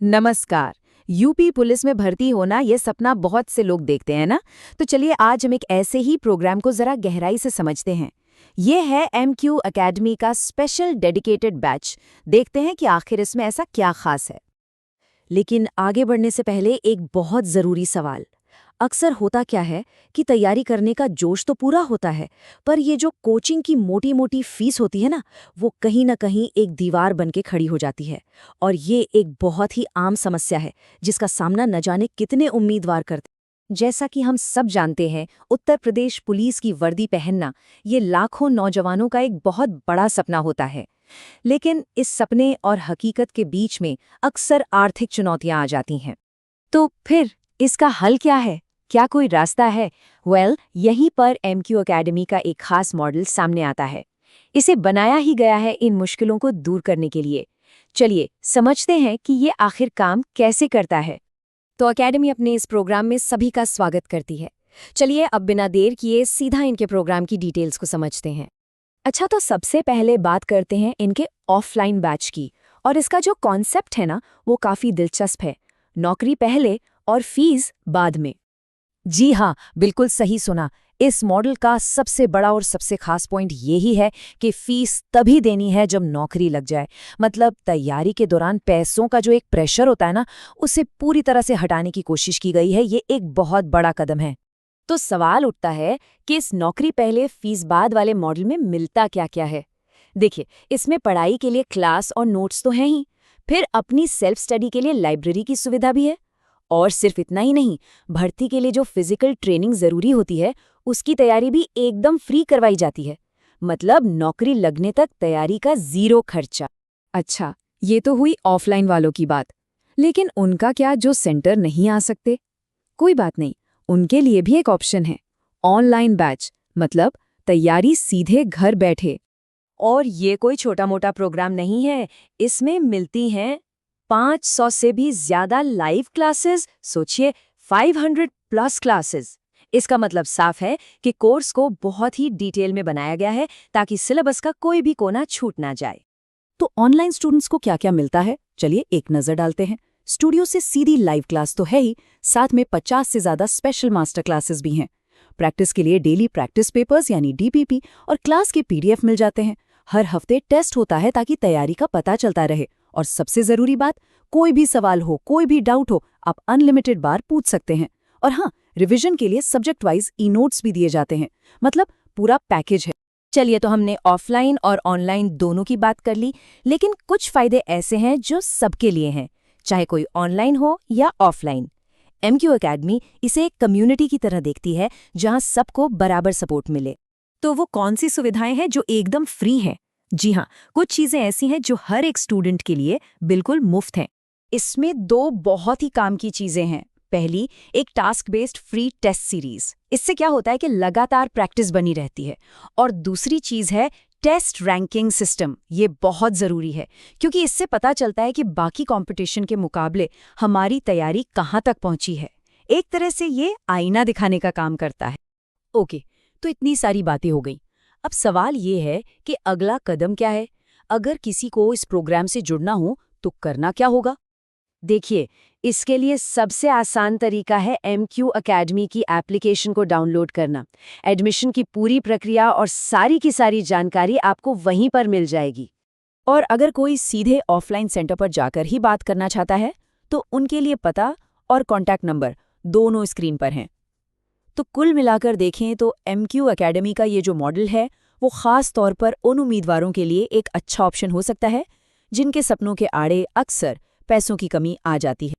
नमस्कार। UP police में भर्ती होना ये सपना बहुत से लोग देखते हैं ना। तो चलिए आज हम एक ऐसे ही प्रोग्राम को जरा गहराई से समझते हैं। ये है एमक्यू एकेडमी का स्पेशल डेडिकेटेड बैच। देखते हैं कि आखिर इसमें ऐसा क्या खास है। लेकिन आगे बढ़ने से पहले एक बहुत ज़रूरी सवाल। अक्सर होता क्या है कि तैयारी करने का जोश तो पूरा होता है, पर ये जो कोचिंग की मोटी मोटी फीस होती है ना, वो कहीं ना कहीं एक दीवार बन के खड़ी हो जाती है। और ये एक बहुत ही आम समस्या है जिसका सामना न जाने कितने उम्मीदवार करते हैं। जैसा कि हम सब जानते हैं, उत्तर प्रदेश पुलिस की वर्दी पहनना ये लाखों नौजवानों का एक बहुत बड़ा सपना होता है। लेकिन इस सपने और हकीकत के बीच में अक्सर आर्थिक चुनौतियां आ जाती हैं। तो फिर इसका हल क्या है? क्या कोई रास्ता है? यहीं पर एमक्यू एकेडमी का एक खास मॉडल सामने आता है। इसे बनाया ही गया है इन मुश्किलों को दूर करने के लिए। चलिए समझते हैं कि ये आखिर काम कैसे करता है। तो एकेडमी अपने इस प्रोग्राम में सभी का स्वागत करती है। चलिए अब बिना देर किए सीधा इनके प्रोग्राम की डिटेल्स को समझते हैं। अच्छा, तो सबसे पहले बात करते हैं इनके ऑफलाइन बैच की। और इसका जो कॉन्सेप्ट है ना, वो काफ़ी दिलचस्प है। नौकरी पहले और फीस बाद में। जी हाँ, बिल्कुल सही सुना। इस मॉडल का सबसे बड़ा और सबसे खास पॉइंट यही है कि फीस तभी देनी है जब नौकरी लग जाए। मतलब तैयारी के दौरान पैसों का जो एक प्रेशर होता है ना, उसे पूरी तरह से हटाने की कोशिश की गई है। ये एक बहुत बड़ा कदम है। तो सवाल उठता है कि इस नौकरी पहले फीस बाद वाले मॉडल में मिलता क्या क्या है। देखिए, इसमें पढ़ाई के लिए क्लास और नोट्स तो हैं ही, फिर अपनी सेल्फ स्टडी के लिए लाइब्रेरी की सुविधा भी है। और सिर्फ इतना ही नहीं, भर्ती के लिए जो फिजिकल ट्रेनिंग जरूरी होती है, उसकी तैयारी भी एकदम फ्री करवाई जाती है। मतलब नौकरी लगने तक तैयारी का जीरो खर्चा। अच्छा, ये तो हुई ऑफलाइन वालों की बात। लेकिन उनका क्या जो सेंटर नहीं आ सकते? कोई बात नहीं, उनके लिए भी एक ऑप्शन है। ऑनलाइन बैच, मतलब तैयारी सीधे घर बैठे। और ये कोई छोटा मोटा प्रोग्राम नहीं है। इसमें मिलती हैं 500 से भी ज्यादा लाइव क्लासेस। सोचिए, 500 प्लस क्लासेस। इसका मतलब साफ है कि कोर्स को बहुत ही डिटेल में बनाया गया है ताकि सिलेबस का कोई भी कोना छूट ना जाए। तो ऑनलाइन स्टूडेंट्स को क्या क्या मिलता है, चलिए एक नजर डालते हैं। स्टूडियो से सीधी लाइव क्लास तो है ही, साथ में 50 से ज्यादा स्पेशल मास्टर क्लासेस भी हैं। प्रैक्टिस के लिए डेली प्रैक्टिस पेपर्स यानी डीपीपी और क्लास के पीडीएफ मिल जाते हैं। हर हफ्ते टेस्ट होता है ताकि तैयारी का पता चलता रहे। और सबसे जरूरी बात, कोई भी सवाल हो, कोई भी डाउट हो, आप अनलिमिटेड बार पूछ सकते हैं। और हाँ, रिवीजन के लिए सब्जेक्ट वाइज ई नोट्स भी दिए जाते हैं। मतलब पूरा पैकेज है। चलिए, तो हमने ऑफलाइन और ऑनलाइन दोनों की बात कर ली, लेकिन कुछ फायदे ऐसे हैं जो सबके लिए हैं, चाहे कोई ऑनलाइन हो या ऑफलाइन। एमक्यू एकेडमी इसे एक कम्युनिटी की तरह देखती है जहां सबको बराबर सपोर्ट मिले। तो वो कौन सी सुविधाएं हैं जो एकदम फ्री हैं? जी हाँ, कुछ चीजें ऐसी हैं जो हर एक स्टूडेंट के लिए बिल्कुल मुफ्त हैं। इसमें दो बहुत ही काम की चीजें हैं। पहली, एक task based free test series. इससे क्या होता है कि लगातार प्रैक्टिस बनी रहती है। और दूसरी चीज है टेस्ट रैंकिंग सिस्टम। ये बहुत जरूरी है क्योंकि इससे पता चलता है कि बाकी कंपटीशन के मुकाबले हमारी तैयारी कहाँ तक पहुंची है। एक तरह से ये आईना दिखाने का काम करता है। ओके, तो इतनी सारी बातें हो गई। अब सवाल ये है कि अगला कदम क्या है? अगर किसी को इस प्रोग्राम से जुड़ना हो तो करना क्या होगा? देखिए, इसके लिए सबसे आसान तरीका है एमक्यू एकेडमी की एप्लीकेशन को डाउनलोड करना। एडमिशन की पूरी प्रक्रिया और सारी की सारी जानकारी आपको वहीं पर मिल जाएगी। और अगर कोई सीधे ऑफलाइन सेंटर पर जाकर ही बात करना चाहता है, तो उनके लिए पता और कॉन्टैक्ट नंबर दोनों स्क्रीन पर हैं। तो कुल मिलाकर देखें तो एमक्यू एकेडमी का ये जो मॉडल है, वो खास तौर पर उन उम्मीदवारों के लिए एक अच्छा ऑप्शन हो सकता है जिनके सपनों के आड़े अक्सर पैसों की कमी आ जाती है।